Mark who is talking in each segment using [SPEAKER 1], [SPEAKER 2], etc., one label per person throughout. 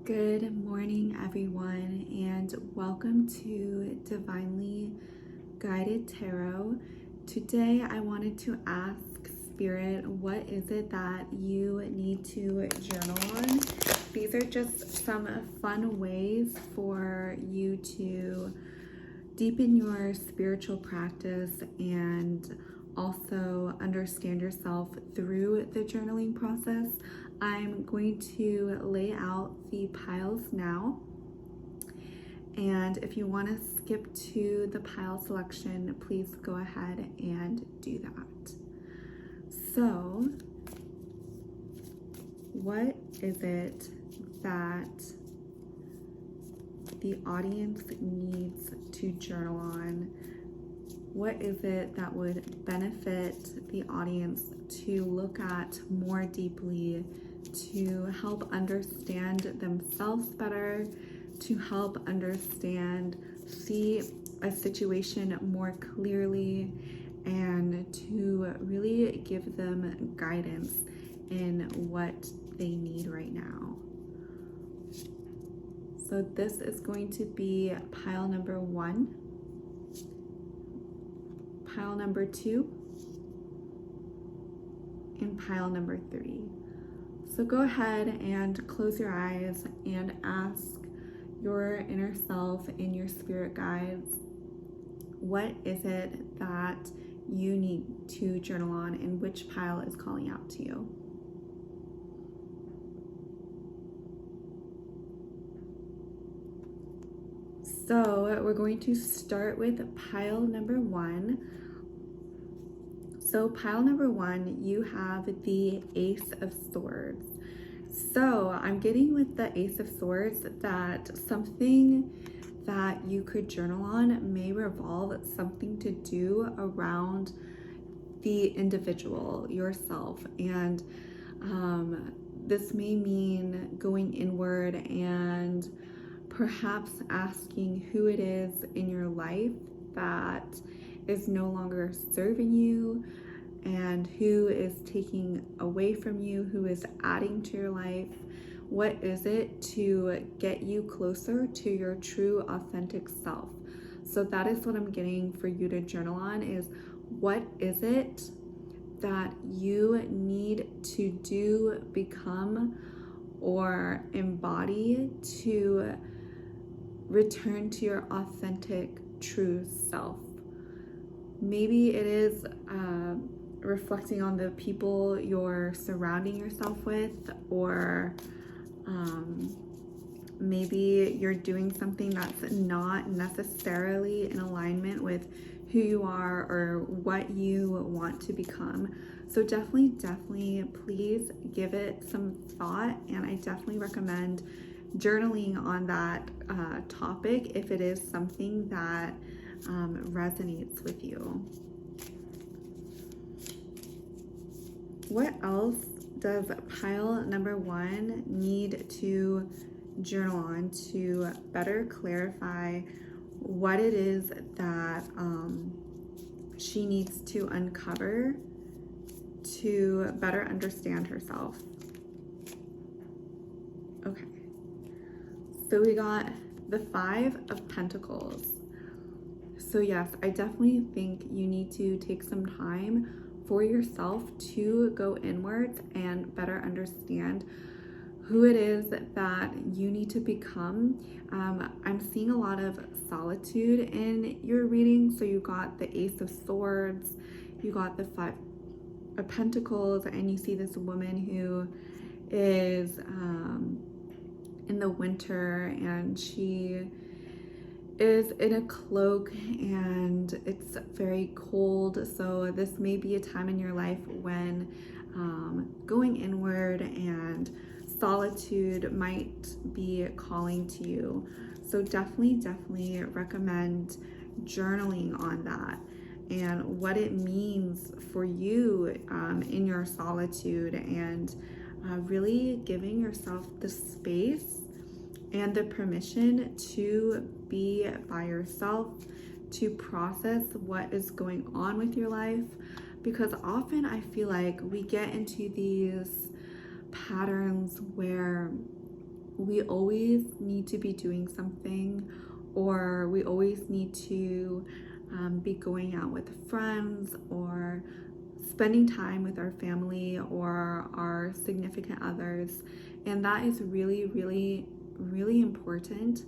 [SPEAKER 1] Good morning, everyone, and welcome to Divinely Guided Tarot. Today, I wanted to ask Spirit, what is it that you need to journal on? These are just some fun ways for you to deepen your spiritual practice and also understand yourself through the journaling process. I'm going to lay out the piles now, and if you want to skip to the pile selection, please go ahead and do that. So, what is it that the audience needs to journal on? What is it that would benefit the audience to look at more deeply, to help understand themselves better, to help see a situation more clearly, and to really give them guidance in what they need right now? So this is going to be pile number 1, pile number 2, and pile number 3. So go ahead and close your eyes and ask your inner self and your spirit guides, what is it that you need to journal on and which pile is calling out to you? So we're going to start with pile number 1. So pile number 1, you have the Ace of Swords. So I'm getting with the Ace of Swords that something that you could journal on may revolve something to do around the individual, yourself. And this may mean going inward and perhaps asking who it is in your life that is no longer serving you and who is taking away from you, who is adding to your life. What is it to get you closer to your true authentic self? So that is what I'm getting for you to journal on, is what is it that you need to do, become, or embody to return to your authentic true self? Maybe it is reflecting on the people you're surrounding yourself with, or maybe you're doing something that's not necessarily in alignment with who you are or what you want to become. So definitely, please give it some thought, and I definitely recommend journaling on that topic if it is something that resonates with you. What else does pile number 1 need to journal on to better clarify what it is that she needs to uncover to better understand herself? Okay, so we got the 5 of Pentacles. So yes, I definitely think you need to take some time for yourself to go inwards and better understand who it is that you need to become. I'm seeing a lot of solitude in your reading. So you got the Ace of Swords, you got the 5 of Pentacles, and you see this woman who is in the winter, and she is in a cloak and it's very cold. So this may be a time in your life when going inward and solitude might be calling to you. So definitely recommend journaling on that and what it means for you in your solitude, and really giving yourself the space and the permission to be by yourself, to process what is going on with your life. Because often I feel like we get into these patterns where we always need to be doing something, or we always need to be going out with friends or spending time with our family or our significant others. And that is really, really, really important.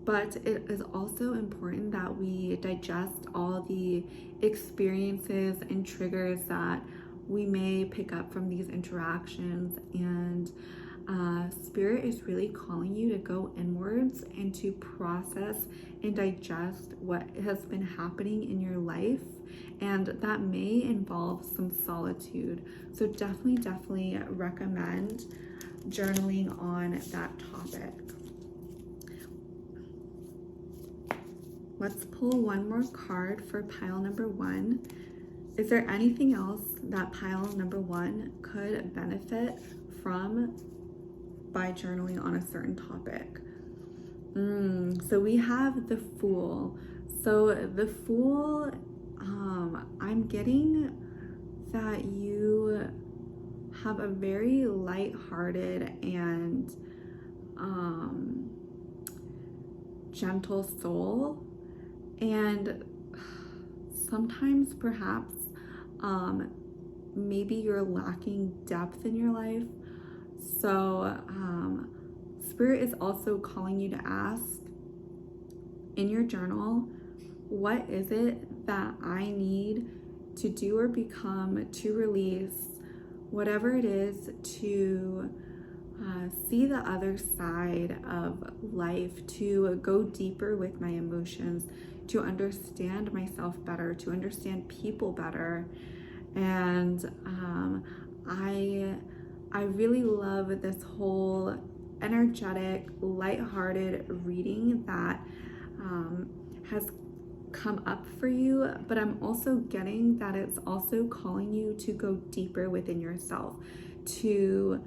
[SPEAKER 1] But it is also important that we digest all the experiences and triggers that we may pick up from these interactions. And Spirit is really calling you to go inwards and to process and digest what has been happening in your life. And that may involve some solitude. So definitely recommend journaling on that topic. Let's pull one more card for pile number 1. Is there anything else that pile number 1 could benefit from by journaling on a certain topic? So we have the Fool. So the Fool, I'm getting that you have a very light-hearted and gentle soul, and sometimes perhaps maybe you're lacking depth in your life. So Spirit is also calling you to ask in your journal, what is it that I need to do or become to release whatever it is, to see the other side of life, to go deeper with my emotions, to understand myself better, to understand people better. And I really love this whole energetic, lighthearted reading that has come up for you, but I'm also getting that it's also calling you to go deeper within yourself, to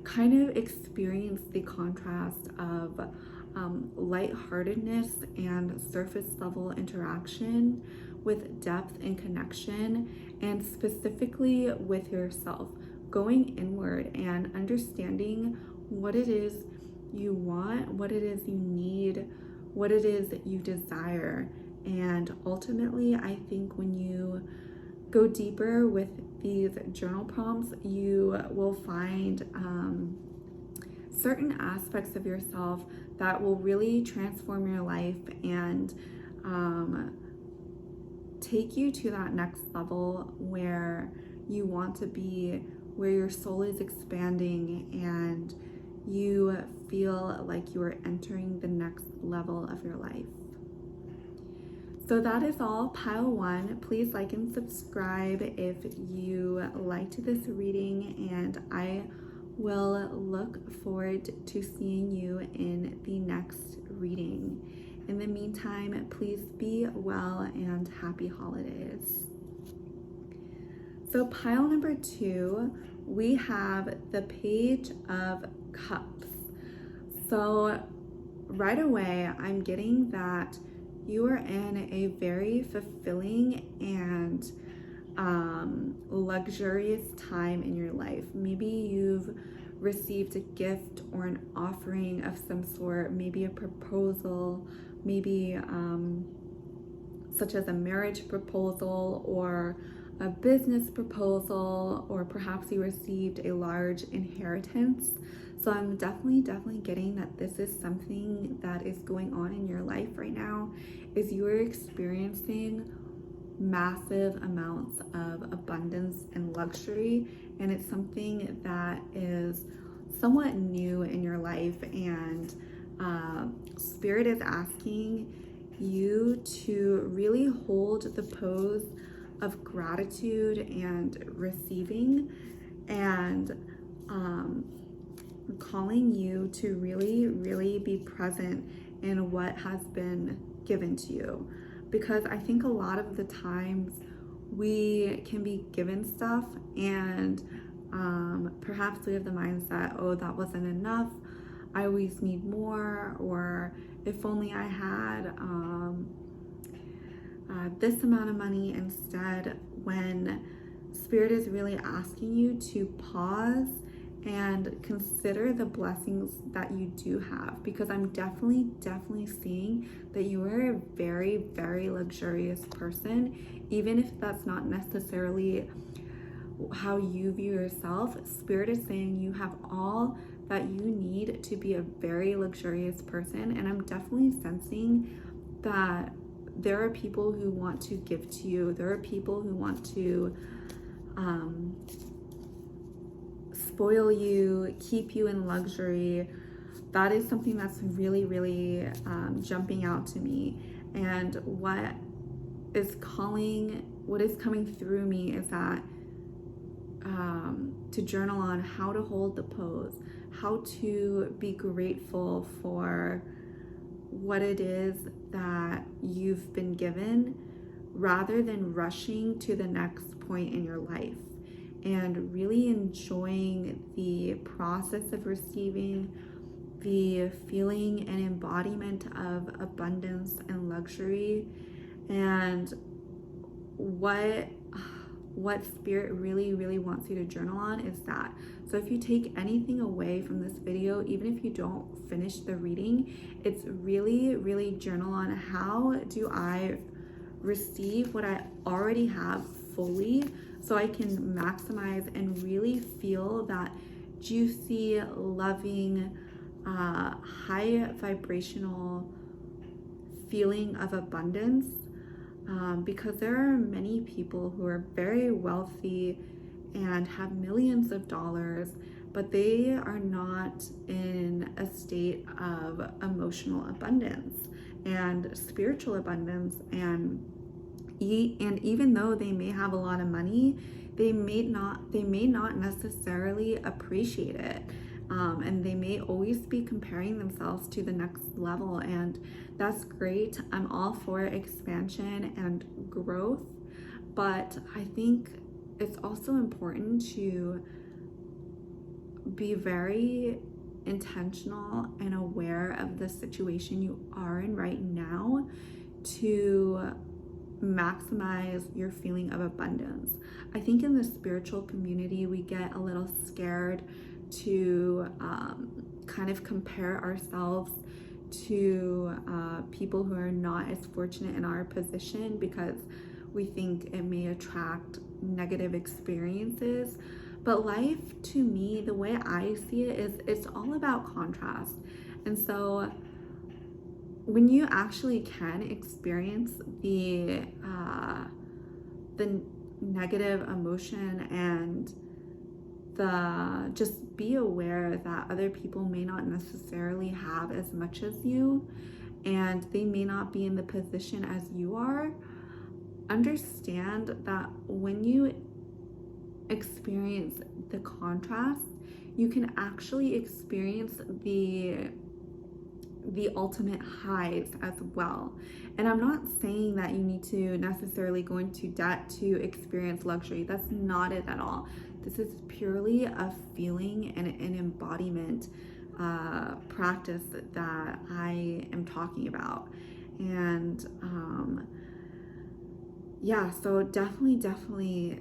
[SPEAKER 1] kind of experience the contrast of lightheartedness and surface level interaction with depth and connection, and specifically with yourself, going inward and understanding what it is you want, what it is you need, what it is that you desire. And ultimately, I think when you go deeper with these journal prompts, you will find certain aspects of yourself that will really transform your life and take you to that next level where you want to be, where your soul is expanding and you feel like you are entering the next level of your life. So that is all, pile 1. Please like and subscribe if you liked this reading, and I will look forward to seeing you in the next reading. In the meantime, please be well and happy holidays. So pile number 2, we have the Page of Cups. So right away, I'm getting that you are in a very fulfilling and luxurious time in your life. Maybe you've received a gift or an offering of some sort, maybe a proposal, maybe such as a marriage proposal or a business proposal, or perhaps you received a large inheritance. So I'm definitely getting that this is something that is going on in your life right now, is you are experiencing massive amounts of abundance and luxury, and it's something that is somewhat new in your life, and Spirit is asking you to really hold the pose of gratitude and receiving, and calling you to really be present in what has been given to you. Because I think a lot of the times we can be given stuff and perhaps we have the mindset, oh, that wasn't enough, I always need more, or if only I had this amount of money instead, when Spirit is really asking you to pause and consider the blessings that you do have, because I'm definitely seeing that you are a very, very luxurious person, even if that's not necessarily how you view yourself. Spirit is saying you have all that you need to be a very luxurious person, and I'm definitely sensing that there are people who want to give to you. There are people who want to spoil you, keep you in luxury. That is something that's really, really jumping out to me. And what is coming through me is that to journal on how to hold the pose, how to be grateful for what it is that you've been given, rather than rushing to the next point in your life, and really enjoying the process of receiving, the feeling and embodiment of abundance and luxury. And what Spirit really, really wants you to journal on is that. So if you take anything away from this video, even if you don't finish the reading, it's really, really journal on, how do I receive what I already have fully, so I can maximize and really feel that juicy, loving, high vibrational feeling of abundance. Because there are many people who are very wealthy and have millions of dollars, but they are not in a state of emotional abundance and spiritual abundance. And even though they may have a lot of money, they may not necessarily appreciate it. And they may always be comparing themselves to the next level, and that's great. I'm all for expansion and growth, but I think it's also important to be very intentional and aware of the situation you are in right now to maximize your feeling of abundance. I think in the spiritual community, we get a little scared to kind of compare ourselves to people who are not as fortunate in our position, because we think it may attract negative experiences. But life, to me, the way I see it, is it's all about contrast. And so when you actually can experience the negative emotion, and just be aware that other people may not necessarily have as much as you, and they may not be in the position as you are. Understand that when you experience the contrast, you can actually experience the ultimate highs as well. And I'm not saying that you need to necessarily go into debt to experience luxury. That's not it at all. This is purely a feeling and an embodiment practice that I am talking about. And yeah, so definitely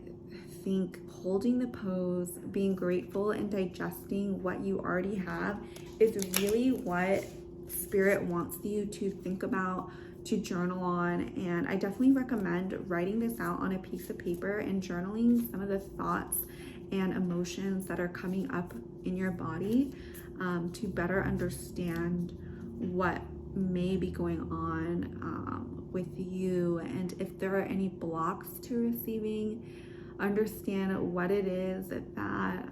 [SPEAKER 1] think holding the pose, being grateful and digesting what you already have is really what Spirit wants you to think about, to journal on. And I definitely recommend writing this out on a piece of paper and journaling some of the thoughts and emotions that are coming up in your body, to better understand what may be going on with you, and if there are any blocks to receiving, understand what it is that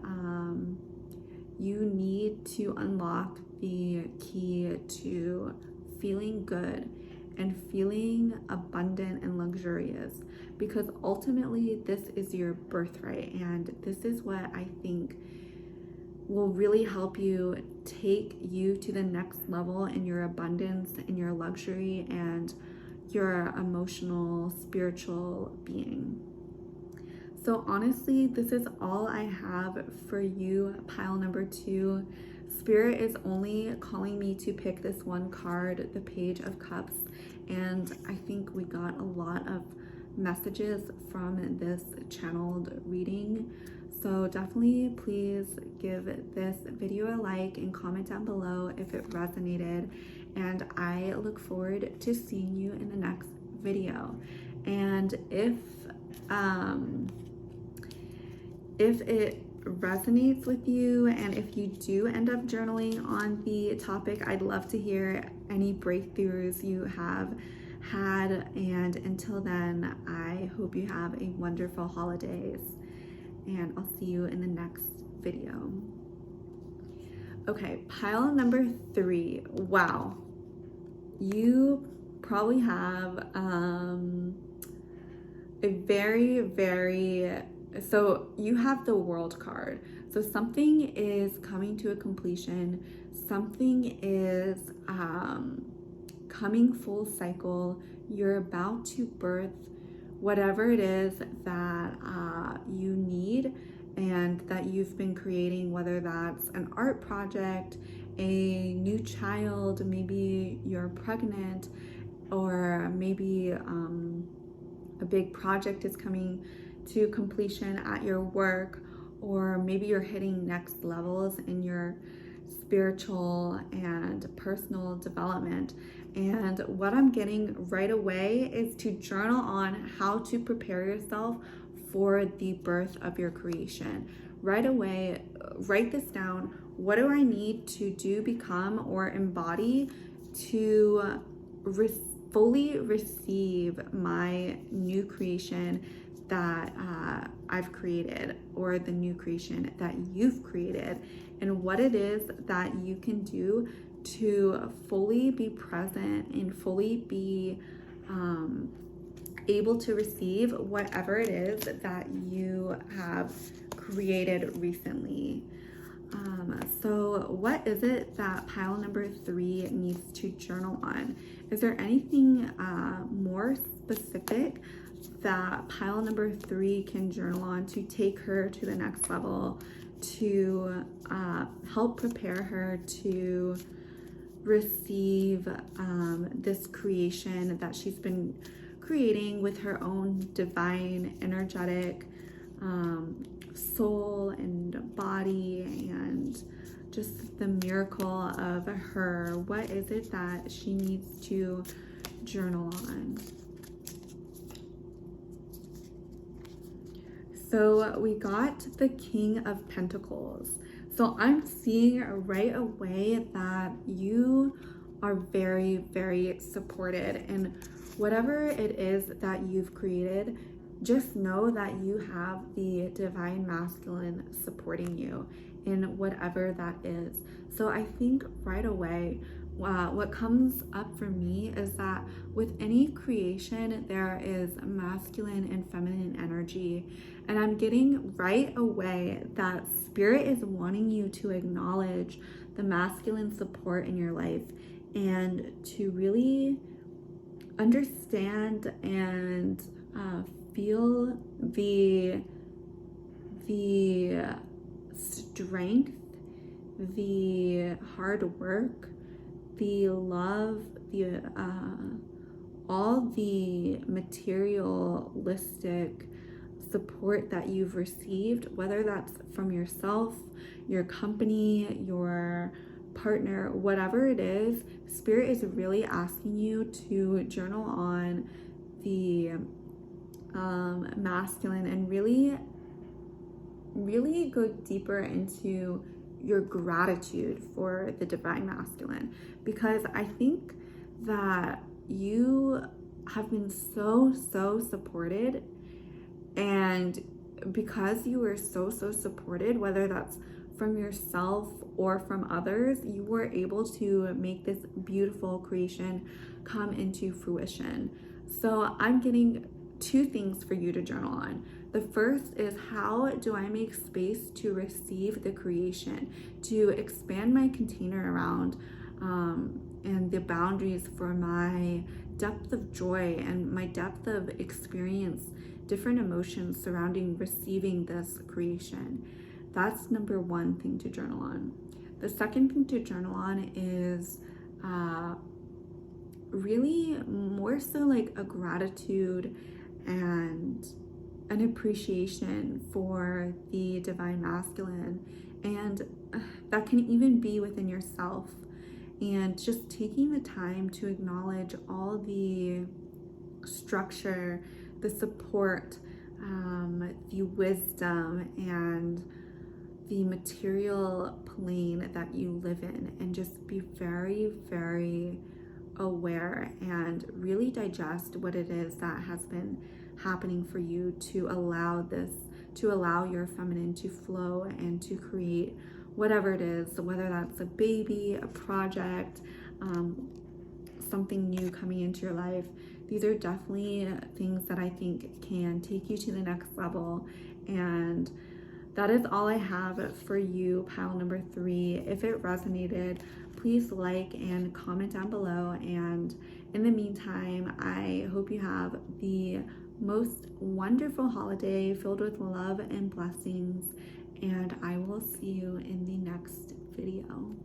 [SPEAKER 1] you need to unlock the key to feeling good and feeling abundant and luxurious, because ultimately this is your birthright, and this is what I think will really help you take you to the next level in your abundance, in your luxury, and your emotional, spiritual being. So honestly, this is all I have for you, pile number 2. Spirit is only calling me to pick this one card, the Page of Cups, and I think we got a lot of messages from this channeled reading. So definitely please give this video a like and comment down below if it resonated. And I look forward to seeing you in the next video. And if it resonates with you, and if you do end up journaling on the topic, I'd love to hear any breakthroughs you have had. And until then, I hope you have a wonderful holidays, and I'll see you in the next video. Okay, pile number 3. Wow, you probably have a so you have the World card. So something is coming to a completion. Something is coming full cycle. You're about to birth whatever it is that you need and that you've been creating, whether that's an art project, a new child, maybe you're pregnant, or maybe a big project is coming to completion at your work, or maybe you're hitting next levels in your spiritual and personal development. And what I'm getting right away is to journal on how to prepare yourself for the birth of your creation. Right away, write this down. What do I need to do, become, or embody to fully receive my new creation that I've created, or the new creation that you've created, and what it is that you can do to fully be present and fully be able to receive whatever it is that you have created recently. So what is it that pile number 3 needs to journal on? Is there anything more specific that pile number 3 can journal on to take her to the next level, to help prepare her to receive this creation that she's been creating with her own divine, energetic soul and body, and just the miracle of her? What is it that she needs to journal on? So we got the King of Pentacles. So I'm seeing right away that you are very, very supported, and whatever it is that you've created, just know that you have the divine masculine supporting you in whatever that is. So I think right away, what comes up for me is that with any creation, there is masculine and feminine energy. And I'm getting right away that spirit is wanting you to acknowledge the masculine support in your life, and to really understand and feel the strength, the hard work, the love, the all the materialistic support that you've received, whether that's from yourself, your company, your partner, whatever it is. Spirit is really asking you to journal on the masculine, and really go deeper into your gratitude for the divine masculine, because I think that you have been so supported, and because you were so supported, whether that's from yourself or from others, you were able to make this beautiful creation come into fruition. So I'm getting 2 things for you to journal on. The first is, how do I make space to receive the creation, to expand my container around and the boundaries for my depth of joy and my depth of experience, different emotions surrounding receiving this creation. That's number 1 thing to journal on. The second thing to journal on is really more so like a gratitude and an appreciation for the divine masculine, and that can even be within yourself. And just taking the time to acknowledge all the structure, the support, the wisdom, and the material plane that you live in, and just be very, very aware and really digest what it is that has been happening for you to allow your feminine to flow and to create whatever it is, whether that's a baby, a project, something new coming into your life. These are definitely things that I think can take you to the next level. And that is all I have for you, pile number 3. If it resonated, please like and comment down below. And in the meantime, I hope you have the most wonderful holiday filled with love and blessings. And I will see you in the next video.